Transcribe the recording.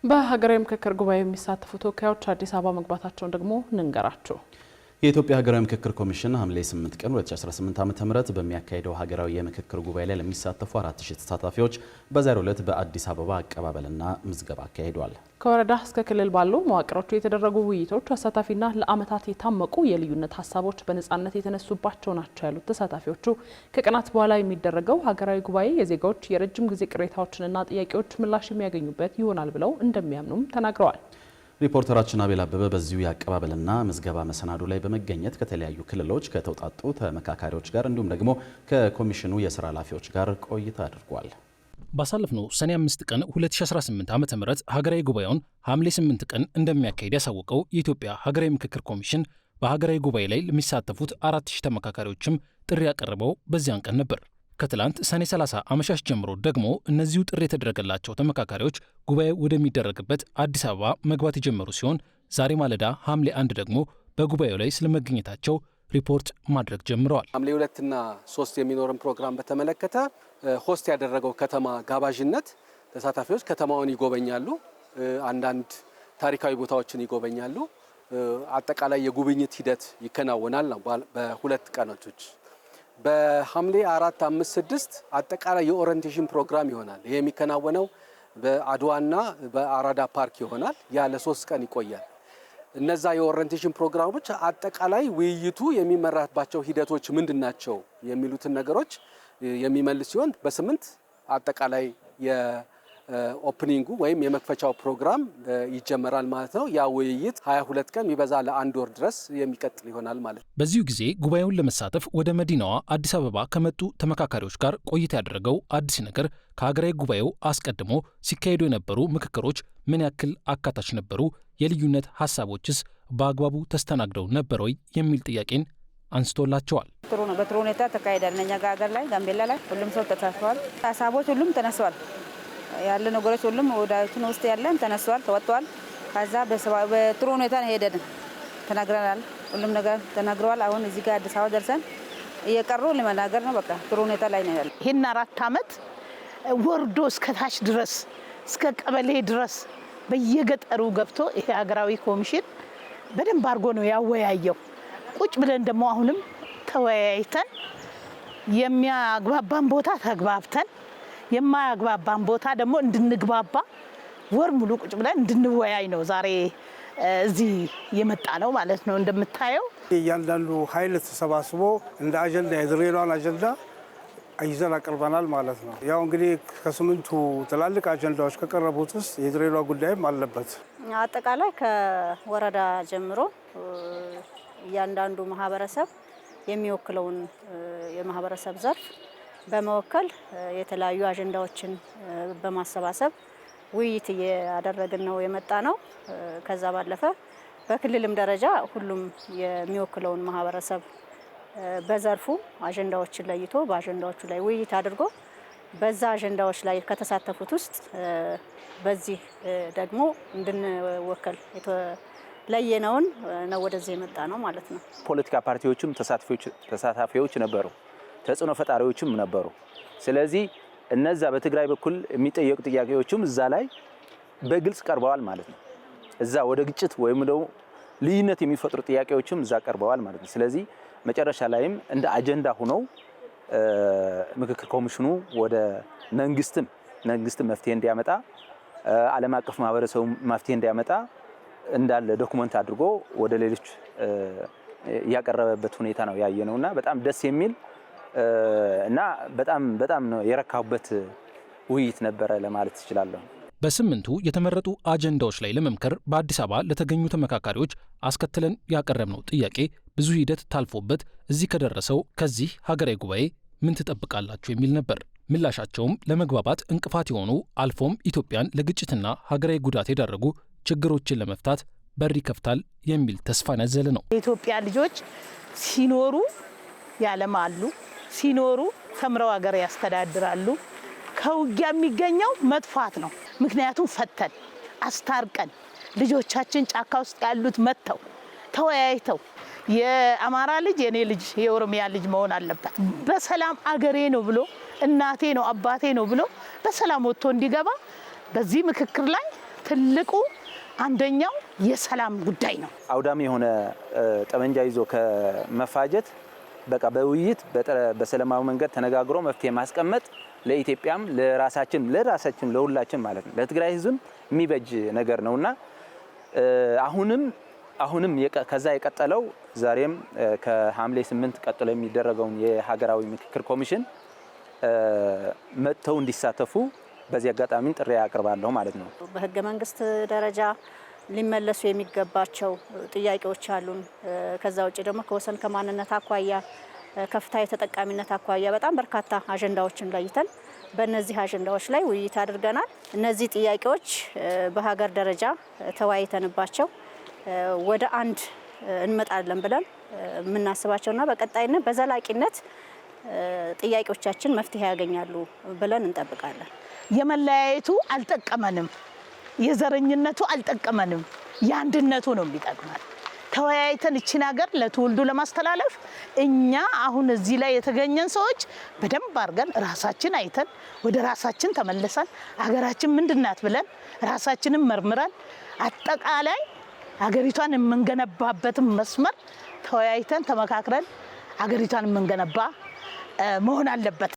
በሀገራዊ ምክክር ጉባኤ የሚሳተፉ ተወካዮች አዲስ አበባ መግባታቸውን ደግሞ እንንገራቸው። የኢትዮጵያ ሀገራዊ ምክክር ኮሚሽን ሐምሌ 8 ቀን 2018 ዓ.ም በሚያካሄደው ሀገራዊ የምክክር ጉባኤ ላይ ለሚሳተፉ 4000 ተሳታፊዎች በዛሬው ዕለት በአዲስ አበባ አቀባበልና ምዝገባ አካሂዷል። ከወረዳ እስከ ክልል ባሉ መዋቅሮች የተደረጉ ውይይቶች አሳታፊና ለዓመታት የታመቁ የልዩነት ሀሳቦች በነጻነት የተነሱባቸው ናቸው ያሉት ተሳታፊዎቹ ከቀናት በኋላ የሚደረገው ሀገራዊ ጉባኤ የዜጋዎች የረጅም ጊዜ ቅሬታዎችንና ጥያቄዎች ምላሽ የሚያገኙበት ይሆናል ብለው እንደሚያምኑም ተናግረዋል። ሪፖርተራችን አቤል አበበ በዚሁ የአቀባበልና ምዝገባ መሰናዶ ላይ በመገኘት ከተለያዩ ክልሎች ከተውጣጡ ተመካካሪዎች ጋር እንዲሁም ደግሞ ከኮሚሽኑ የስራ ኃላፊዎች ጋር ቆይታ አድርጓል። ባሳለፍነው ሰኔ 5 ቀን 2018 ዓ.ም ሀገራዊ ጉባኤውን ሐምሌ 8 ቀን እንደሚያካሂድ ያሳወቀው የኢትዮጵያ ሀገራዊ ምክክር ኮሚሽን በሀገራዊ ጉባኤ ላይ ለሚሳተፉት 4000 ተመካካሪዎችም ጥሪ ያቀረበው በዚያን ቀን ነበር። ከትላንት ሰኔ 30 አመሻሽ ጀምሮ ደግሞ እነዚሁ ጥሪ የተደረገላቸው ተመካካሪዎች ጉባኤው ወደሚደረግበት አዲስ አበባ መግባት የጀመሩ ሲሆን ዛሬ ማለዳ ሐምሌ 1 ደግሞ በጉባኤው ላይ ስለመገኘታቸው ሪፖርት ማድረግ ጀምረዋል። ሐምሌ 2 እና 3 የሚኖርን ፕሮግራም በተመለከተ ሆስት ያደረገው ከተማ ጋባዥነት ተሳታፊዎች ከተማውን ይጎበኛሉ፣ አንዳንድ ታሪካዊ ቦታዎችን ይጎበኛሉ። አጠቃላይ የጉብኝት ሂደት ይከናወናል ነው በሁለት ቀናቶች። በሐምሌ 4፣ 5፣ 6 አጠቃላይ የኦሪንቴሽን ፕሮግራም ይሆናል። ይሄ የሚከናወነው በአድዋና በአራዳ ፓርክ ይሆናል። ያ ለ3 ቀን ይቆያል። እነዛ የኦሪንቴሽን ፕሮግራሞች አጠቃላይ ውይይቱ የሚመራባቸው ሂደቶች ምንድናቸው የሚሉትን ነገሮች የሚመልስ ሲሆን በ8 አጠቃላይ የኦፕኒንጉ ወይም የመክፈቻው ፕሮግራም ይጀመራል ማለት ነው። ያ ውይይት 22 ቀን ይበዛ ለ1 ወር ድረስ የሚቀጥል ይሆናል ማለት ነው። በዚሁ ጊዜ ጉባኤውን ለመሳተፍ ወደ መዲናዋ አዲስ አበባ ከመጡ ተመካካሪዎች ጋር ቆይታ ያደረገው አዲስ ነገር ከሀገራዊ ጉባኤው አስቀድሞ ሲካሄዱ የነበሩ ምክክሮች ምን ያክል አካታች ነበሩ፣ የልዩነት ሀሳቦችስ በአግባቡ ተስተናግደው ነበር ወይ የሚል ጥያቄን አንስቶላቸዋል። ጥሩ ነው። በጥሩ ሁኔታ ተካሂዷል። እኛ ሀገር ላይ ጋምቤላ ላይ ሁሉም ሰው ተሳትፏል። ሀሳቦች ሁሉም ተነስተዋል። ያለ ነገሮች ሁሉም ወዳችን ውስጥ ያለን ተነስተዋል፣ ተወጥቷል። ከዛ በጥሩ ሁኔታ ሄደን ተናግረናል። ሁሉም ነገር ተናግረዋል። አሁን እዚህ ጋር አዲስ አበባ ደርሰን እየቀሩ ለመናገር ነው። በቃ ጥሩ ሁኔታ ላይ ነው ያለው። ይህን 4 ዓመት ወርዶ እስከ ታች ድረስ እስከ ቀበሌ ድረስ በየገጠሩ ገብቶ ይሄ ሀገራዊ ኮሚሽን በደንብ አድርጎ ነው ያወያየው። ቁጭ ብለን ደግሞ አሁንም ተወያይተን የሚያግባባን ቦታ ተግባብተን የማያግባባን ቦታ ደግሞ እንድንግባባ ወር ሙሉ ቁጭ ብለን እንድንወያይ ነው ዛሬ እዚህ የመጣ ነው ማለት ነው። እንደምታየው እያንዳንዱ ኃይል ተሰባስቦ እንደ አጀንዳ የድሬዳዋን አጀንዳ ይዘን አቅርበናል ማለት ነው። ያው እንግዲህ ከ8ቱ ትላልቅ አጀንዳዎች ከቀረቡት ውስጥ የድሬዳዋ ጉዳይም አለበት። አጠቃላይ ከወረዳ ጀምሮ እያንዳንዱ ማህበረሰብ የሚወክለውን የማህበረሰብ ዘርፍ በመወከል የተለያዩ አጀንዳዎችን በማሰባሰብ ውይይት እያደረግን ነው የመጣ ነው። ከዛ ባለፈ በክልልም ደረጃ ሁሉም የሚወክለውን ማህበረሰብ በዘርፉ አጀንዳዎችን ለይቶ በአጀንዳዎቹ ላይ ውይይት አድርጎ በዛ አጀንዳዎች ላይ ከተሳተፉት ውስጥ በዚህ ደግሞ እንድንወከል የተለየነውን ነው ወደዚህ የመጣ ነው ማለት ነው። ፖለቲካ ፓርቲዎችም ተሳታፊዎች ነበሩ፣ ተጽዕኖ ፈጣሪዎችም ነበሩ። ስለዚህ እነዛ በትግራይ በኩል የሚጠየቁ ጥያቄዎችም እዛ ላይ በግልጽ ቀርበዋል ማለት ነው። እዛ ወደ ግጭት ወይም ደግሞ ልዩነት የሚፈጥሩ ጥያቄዎችም እዛ ቀርበዋል ማለት ነው። ስለዚህ መጨረሻ ላይም እንደ አጀንዳ ሆነው ምክክር ኮሚሽኑ ወደ መንግስትም መፍትሄ እንዲያመጣ ዓለም አቀፍ ማህበረሰቡ መፍትሄ እንዲያመጣ እንዳለ ዶክመንት አድርጎ ወደ ሌሎች ያቀረበበት ሁኔታ ነው ያየነውና በጣም ደስ የሚል እና በጣም ነው የረካሁበት ውይይት ነበረ ለማለት እችላለሁ። በ8ቱ የተመረጡ አጀንዳዎች ላይ ለመምከር በአዲስ አበባ ለተገኙ ተመካካሪዎች አስከትለን ያቀረብነው ጥያቄ ብዙ ሂደት ታልፎበት እዚህ ከደረሰው ከዚህ ሀገራዊ ጉባኤ ምን ትጠብቃላችሁ የሚል ነበር። ምላሻቸውም ለመግባባት እንቅፋት የሆኑ አልፎም ኢትዮጵያን ለግጭትና ሀገራዊ ጉዳት የዳረጉ ችግሮችን ለመፍታት በር ይከፍታል የሚል ተስፋን ያዘለ ነው። የኢትዮጵያ ልጆች ሲኖሩ ያለማሉ፣ ሲኖሩ ተምረው ሀገር ያስተዳድራሉ። ከውጊያ የሚገኘው መጥፋት ነው። ምክንያቱም ፈተን አስታርቀን ልጆቻችን ጫካ ውስጥ ያሉት መጥተው ተወያይተው የአማራ ልጅ የኔ ልጅ የኦሮሚያ ልጅ መሆን አለበት፣ በሰላም አገሬ ነው ብሎ እናቴ ነው አባቴ ነው ብሎ በሰላም ወጥቶ እንዲገባ በዚህ ምክክር ላይ ትልቁ አንደኛው የሰላም ጉዳይ ነው። አውዳሚ የሆነ ጠመንጃ ይዞ ከመፋጀት በቃ በውይይት በሰላማዊ መንገድ ተነጋግሮ መፍትሄ ማስቀመጥ ለኢትዮጵያም ለራሳችን ለሁላችን ማለት ነው ለትግራይ ህዝብ የሚበጅ ነገር ነውና አሁንም ከዛ የቀጠለው ዛሬም ከሐምሌ 8 ቀጥሎ የሚደረገውን የሀገራዊ ምክክር ኮሚሽን መጥተው እንዲሳተፉ በዚህ አጋጣሚ ጥሪ ያቀርባለሁ ማለት ነው። በህገ መንግስት ደረጃ ሊመለሱ የሚገባቸው ጥያቄዎች አሉን። ከዛ ውጪ ደግሞ ከወሰን ከማንነት አኳያ ከፍታ የተጠቃሚነት አኳያ በጣም በርካታ አጀንዳዎችን ለይተን በእነዚህ አጀንዳዎች ላይ ውይይት አድርገናል። እነዚህ ጥያቄዎች በሀገር ደረጃ ተወያይተንባቸው ወደ አንድ እንመጣለን ብለን የምናስባቸውና በቀጣይነት በዘላቂነት ጥያቄዎቻችን መፍትሄ ያገኛሉ ብለን እንጠብቃለን። የመለያየቱ አልጠቀመንም፣ የዘረኝነቱ አልጠቀመንም፣ የአንድነቱ ነው የሚጠቅመን። ተወያይተን እቺን ሀገር ለትውልዱ ለማስተላለፍ እኛ አሁን እዚህ ላይ የተገኘን ሰዎች በደንብ አድርገን ራሳችን አይተን ወደ ራሳችን ተመልሰን ሀገራችን ምንድናት ብለን ራሳችንን መርምረን አጠቃላይ ሀገሪቷን የምንገነባበትን መስመር ተወያይተን ተመካክረን ሀገሪቷን የምንገነባ መሆን አለበት።